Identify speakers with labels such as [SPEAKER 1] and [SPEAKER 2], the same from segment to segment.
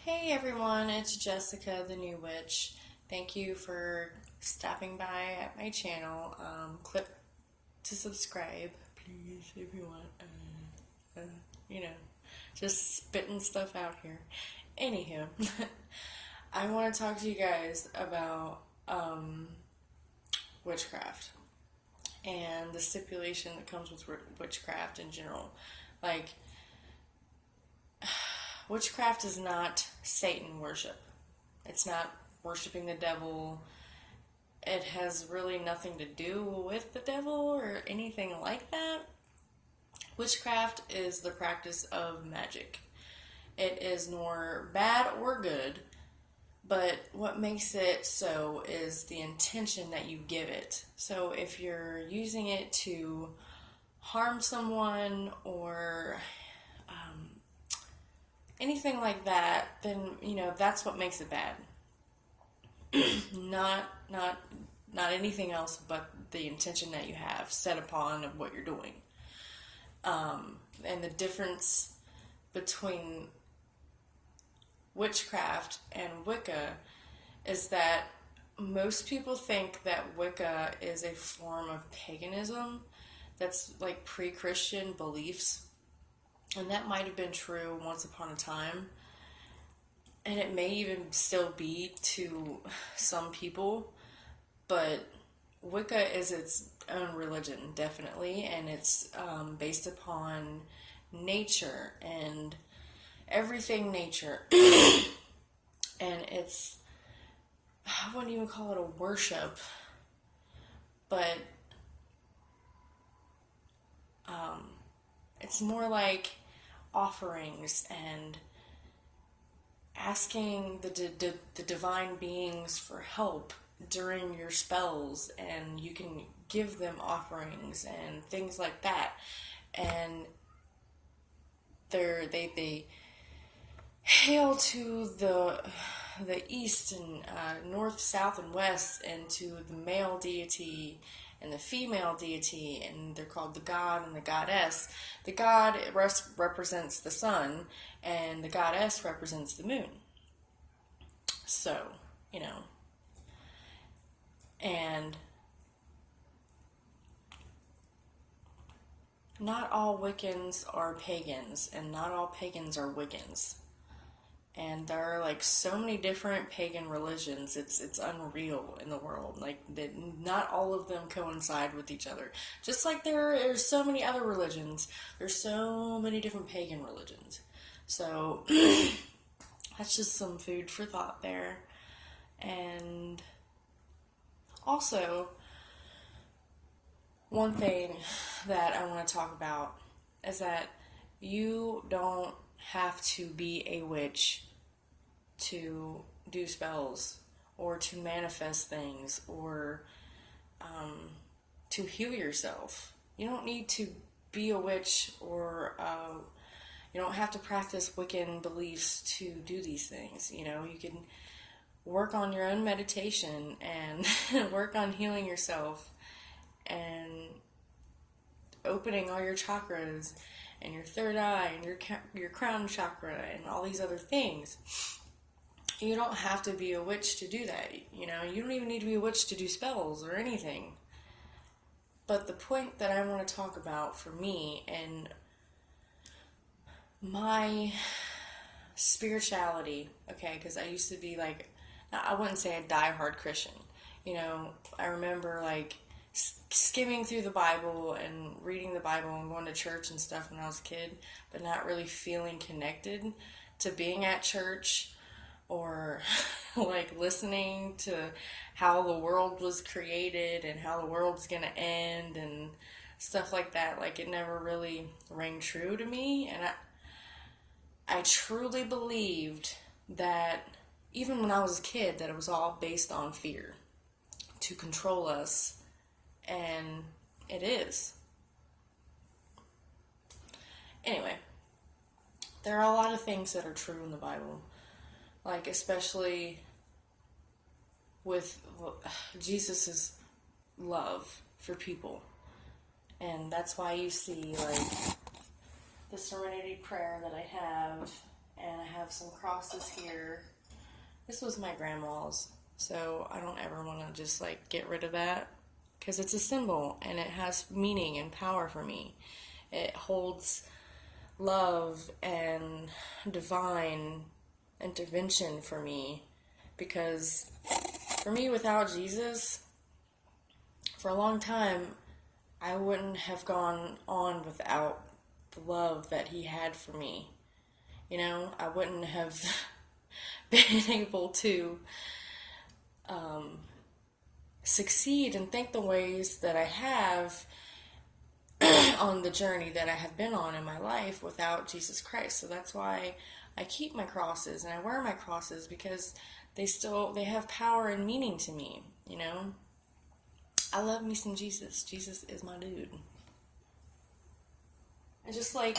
[SPEAKER 1] Hey everyone, it's Jessica, the New Witch. Thank you for stopping by at my channel. Click to subscribe, please, if you want. Uh, you know, just spitting stuff out here. Anywho, I want to talk to you guys about witchcraft and the stipulation that comes with witchcraft in general. Like, witchcraft is not Satan worship. It's not worshiping the devil. It has really nothing to do with the devil or anything like that. Witchcraft is the practice of magic. It is nor bad or good, but what makes it so is the intention that you give it. So if you're using it to harm someone or anything like that, then that's what makes it bad. Not anything else, but the intention that you have set upon of what you're doing. And the difference between witchcraft and Wicca is that most people think that Wicca is a form of paganism that's like pre-Christian beliefs, and that might have been true once upon a time, and it may even still be to some people, but Wicca is its own religion, definitely, and it's based upon nature and everything nature. And it's, I wouldn't even call it a worship, but it's more like offerings and asking the divine beings for help during your spells, and you can give them offerings and things like that. And they hail to the east and north, south, and west, and to the male deity and the female deity, and they're called the god and the goddess. The god represents the sun, and the goddess represents the moon. So, and not all Wiccans are pagans, and not all pagans are Wiccans. And there are like so many different pagan religions. It's unreal in the world. Like that, not all of them coincide with each other. Just like there are so many other religions, there's so many different pagan religions. So that's just some food for thought there. And also, one thing that I want to talk about is that you don't have to be a witch to do spells or to manifest things or to heal yourself. You don't need to be a witch, or you don't have to practice Wiccan beliefs to do these things. You can work on your own meditation and work on healing yourself and opening all your chakras and your third eye and your crown chakra and all these other things. You don't have to be a witch to do that. You don't even need to be a witch to do spells or anything. But the point that I want to talk about for me and my spirituality, okay, because I used to be like, I wouldn't say a diehard Christian. I remember like skimming through the Bible and reading the Bible and going to church and stuff when I was a kid, but not really feeling connected to being at church or like listening to how the world was created and how the world's gonna end and stuff like that. Like it never really rang true to me, and I truly believed that even when I was a kid that it was all based on fear to control us. And it is. Anyway, there are a lot of things that are true in the Bible. Like, especially with Jesus' love for people. And that's why you see, like, the Serenity Prayer that I have, and I have some crosses here. This was my grandma's, so I don't ever want to just like get rid of that because it's a symbol and it has meaning and power for me. It holds love and divine intervention for me because for me, without Jesus, for a long time, I wouldn't have gone on without the love that he had for me. You know, I wouldn't have been able to succeed and think the ways that I have on the journey that I have been on in my life without Jesus Christ. So that's why I keep my crosses and I wear my crosses because they have power and meaning to me, you know? I love me some Jesus. Jesus is my dude. And just like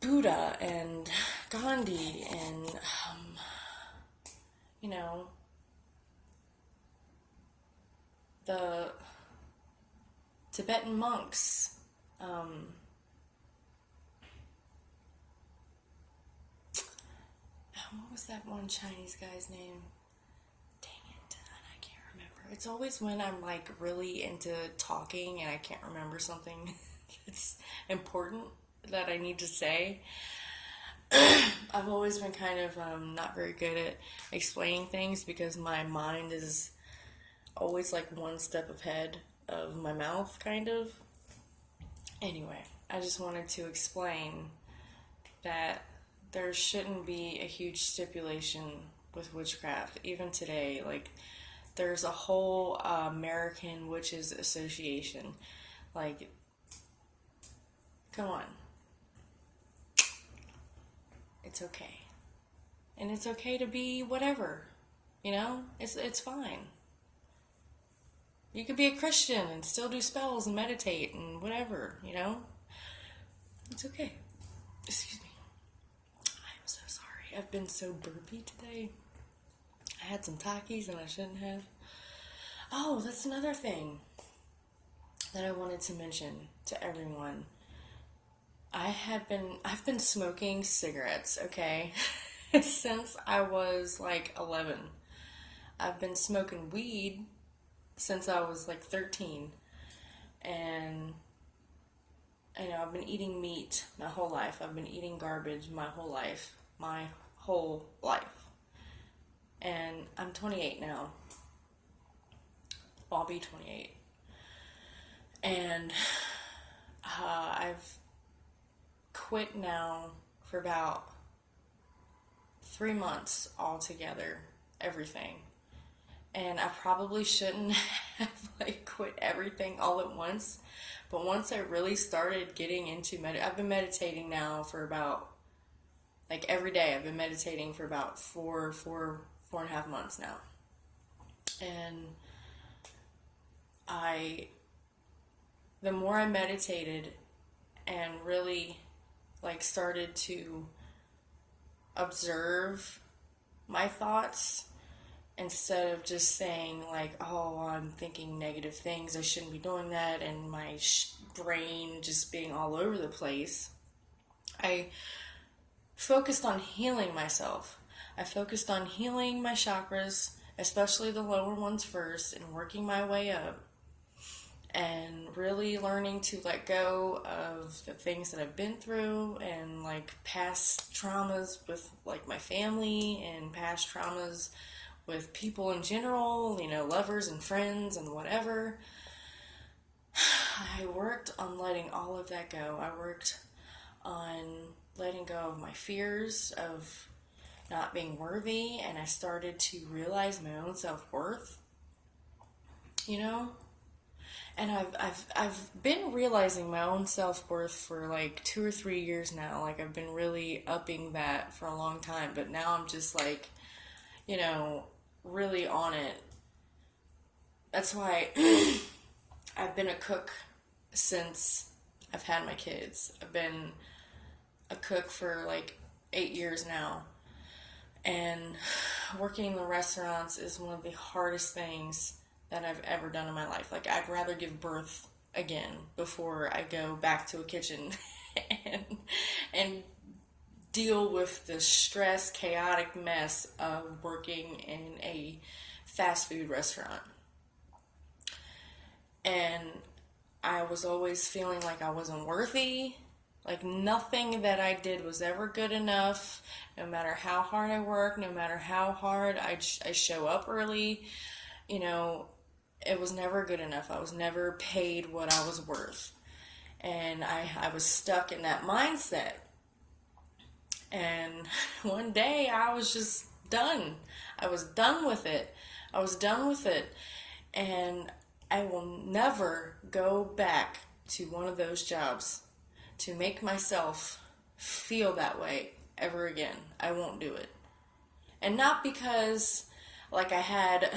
[SPEAKER 1] Buddha and Gandhi and, you know, the Tibetan monks, what was that one Chinese guy's name? Dang it, I can't remember. It's always when I'm like really into talking and I can't remember something that's important that I need to say. I've always been kind of not very good at explaining things because my mind is always like one step ahead of my mouth, kind of. Anyway, I just wanted to explain that there shouldn't be a huge stipulation with witchcraft. Even today, like, there's a whole American Witches Association. Like, come on. It's okay. And it's okay to be whatever. You know? It's fine. You could be a Christian and still do spells and meditate and whatever, you know? It's okay. Excuse me. I'm so sorry. I've been so burpy today. I had some Takis and I shouldn't have. Oh, that's another thing that I wanted to mention to everyone. I've been smoking cigarettes, okay? Since I was like 11. I've been smoking weed since I was like 13. And I know I've been eating meat my whole life. I've been eating garbage my whole life. My whole life. And I'm 28 now. I'll be 28. And I've quit now for about 3 months altogether. Everything. And I probably shouldn't have like quit everything all at once. But once I really started getting into I've been meditating now for about, like every day I've been meditating for about four and a half months now. And the more I meditated and really like started to observe my thoughts instead of just saying like, oh, I'm thinking negative things, I shouldn't be doing that, and my brain just being all over the place, I focused on healing myself. I focused on healing my chakras, especially the lower ones first, and working my way up. And really learning to let go of the things that I've been through and like past traumas with like my family and past traumas with people in general, you know, lovers and friends and whatever. I worked on letting all of that go. I worked on letting go of my fears of not being worthy, and I started to realize my own self-worth, you know? And I've been realizing my own self-worth for like 2 or 3 years now. Like I've been really upping that for a long time, but now I'm just like, you know, really on it. That's why I've been a cook since I've had my kids. I've been a cook for like 8 years now. And working in the restaurants is one of the hardest things that I've ever done in my life. Like, I'd rather give birth again before I go back to a kitchen and deal with the stress, chaotic mess of working in a fast food restaurant. And I was always feeling like I wasn't worthy. Like nothing that I did was ever good enough. No matter how hard I work, no matter how hard I show up early, you know, it was never good enough. I was never paid what I was worth. And I was stuck in that mindset. And one day I was just done. I was done with it. I was done with it. And I will never go back to one of those jobs to make myself feel that way ever again. I won't do it. And not because like I had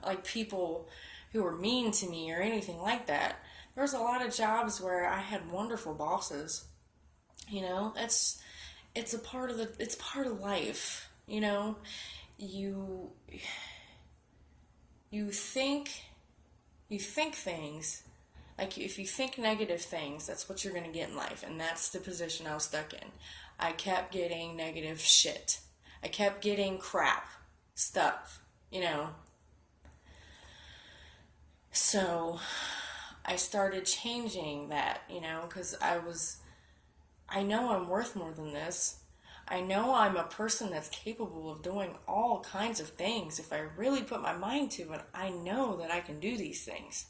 [SPEAKER 1] like people who were mean to me or anything like that. There was a lot of jobs where I had wonderful bosses. You know, it's part of life, you know. You you think you think things like if you think negative things, that's what you're going to get in life, and that's the position I was stuck in. I kept getting negative shit. I kept getting crap stuff, you know. So I started changing that, you know, because I know I'm worth more than this. I know I'm a person that's capable of doing all kinds of things. If I really put my mind to it, I know that I can do these things.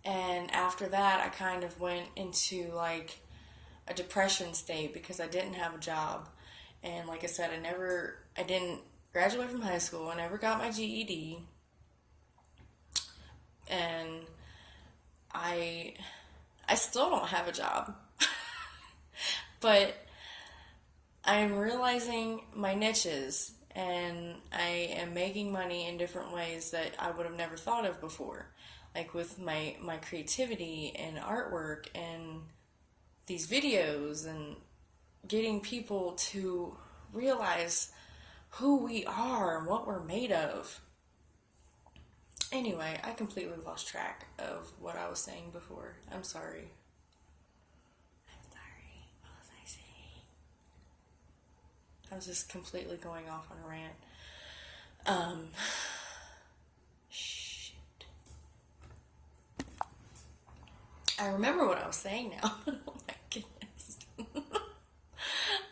[SPEAKER 1] And after that, I kind of went into like a depression state because I didn't have a job. And like I said, I didn't graduate from high school. I never got my GED. And I still don't have a job. But I'm realizing my niches and I am making money in different ways that I would have never thought of before. Like with my creativity and artwork and these videos and getting people to realize who we are and what we're made of. Anyway, I completely lost track of what I was saying before. I'm sorry. What was I saying? I was just completely going off on a rant. Shoot. I remember what I was saying now. Oh my goodness.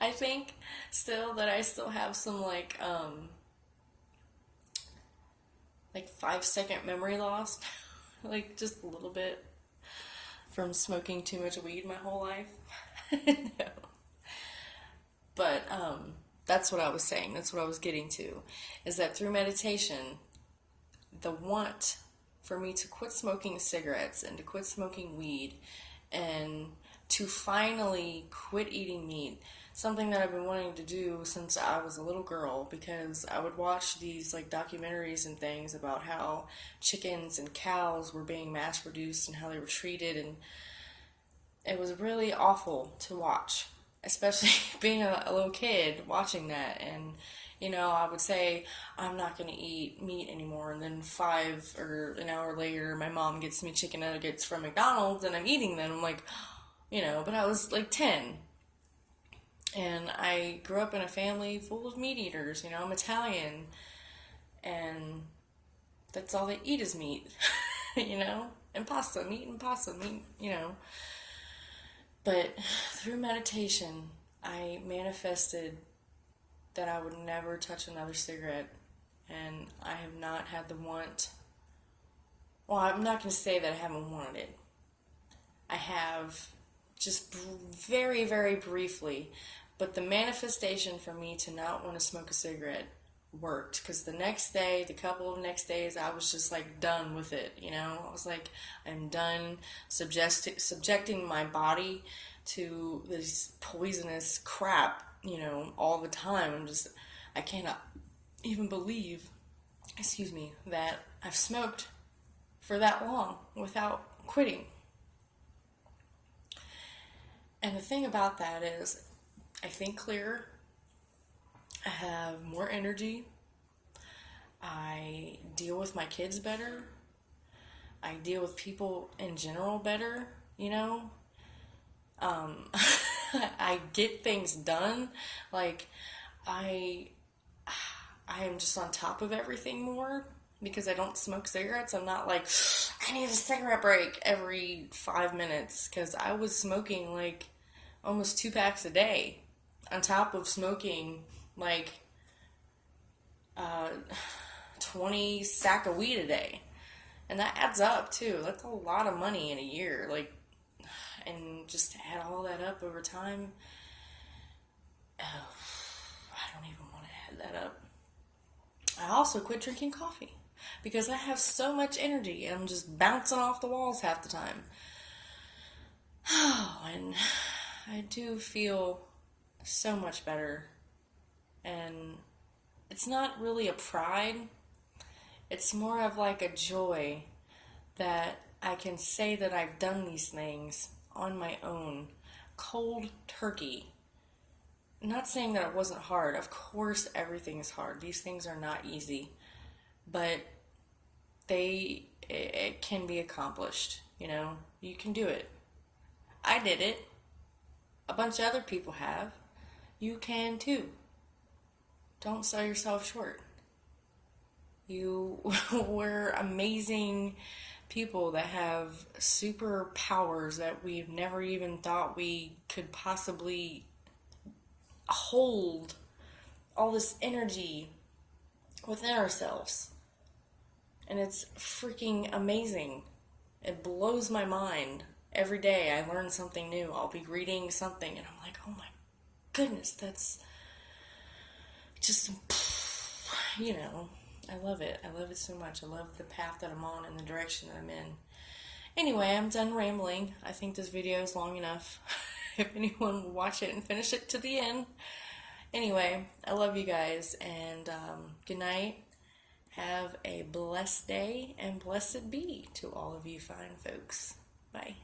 [SPEAKER 1] I think still that I still have some like 5 second memory loss. Like just a little bit from smoking too much weed my whole life. No. But that's what I was saying. That's what I was getting to. Is that through meditation, the want for me to quit smoking cigarettes and to quit smoking weed and to finally quit eating meat, something that I've been wanting to do since I was a little girl, because I would watch these like documentaries and things about how chickens and cows were being mass produced and how they were treated, and it was really awful to watch, especially being a little kid watching that. And you know, I would say I'm not going to eat meat anymore, and then 5 or an hour later my mom gets me chicken nuggets from McDonald's and I'm eating them. I'm like, you know, but I was like 10. And I grew up in a family full of meat eaters. You know, I'm Italian. And that's all they eat is meat. You know? And pasta. Meat and pasta. Meat, you know. But through meditation, I manifested that I would never touch another cigarette. And I have not had the want. Well, I'm not going to say that I haven't wanted it. I have just very, very briefly. But the manifestation for me to not want to smoke a cigarette worked, because the next day, the couple of next days, I was just like done with it, you know? I was like, I'm done subjecting my body to this poisonous crap, you know, all the time. I cannot even believe, that I've smoked for that long without quitting. And the thing about that is, I think clearer, I have more energy, I deal with my kids better, I deal with people in general better, you know. I get things done. Like, I I am just on top of everything more because I don't smoke cigarettes. I'm not like, I need a cigarette break every 5 minutes because I was smoking like almost 2 packs a day on top of smoking like uh, 20 sack of weed a day. And that adds up too. That's a lot of money in a year. Like, and just to add all that up over time, oh, I don't even want to add that up. I also quit drinking coffee because I have so much energy and I'm just bouncing off the walls half the time. Oh, and I do feel so much better. And it's not really a pride, it's more of like a joy that I can say that I've done these things on my own, cold turkey. Not saying that it wasn't hard. Of course, everything is hard. These things are not easy, but it can be accomplished. You know, you can do it. I did it. A bunch of other people have. You can too. Don't sell yourself short. You were amazing people that have superpowers that we've never even thought we could possibly hold, all this energy within ourselves. And it's freaking amazing. It blows my mind. Every day I learn something new. I'll be reading something and I'm like, oh my goodness, that's just, you know, I love it. I love it so much. I love the path that I'm on and the direction that I'm in. Anyway, I'm done rambling. I think this video is long enough. If anyone will watch it and finish it to the end. Anyway, I love you guys, and good night. Have a blessed day, and blessed be to all of you fine folks. Bye.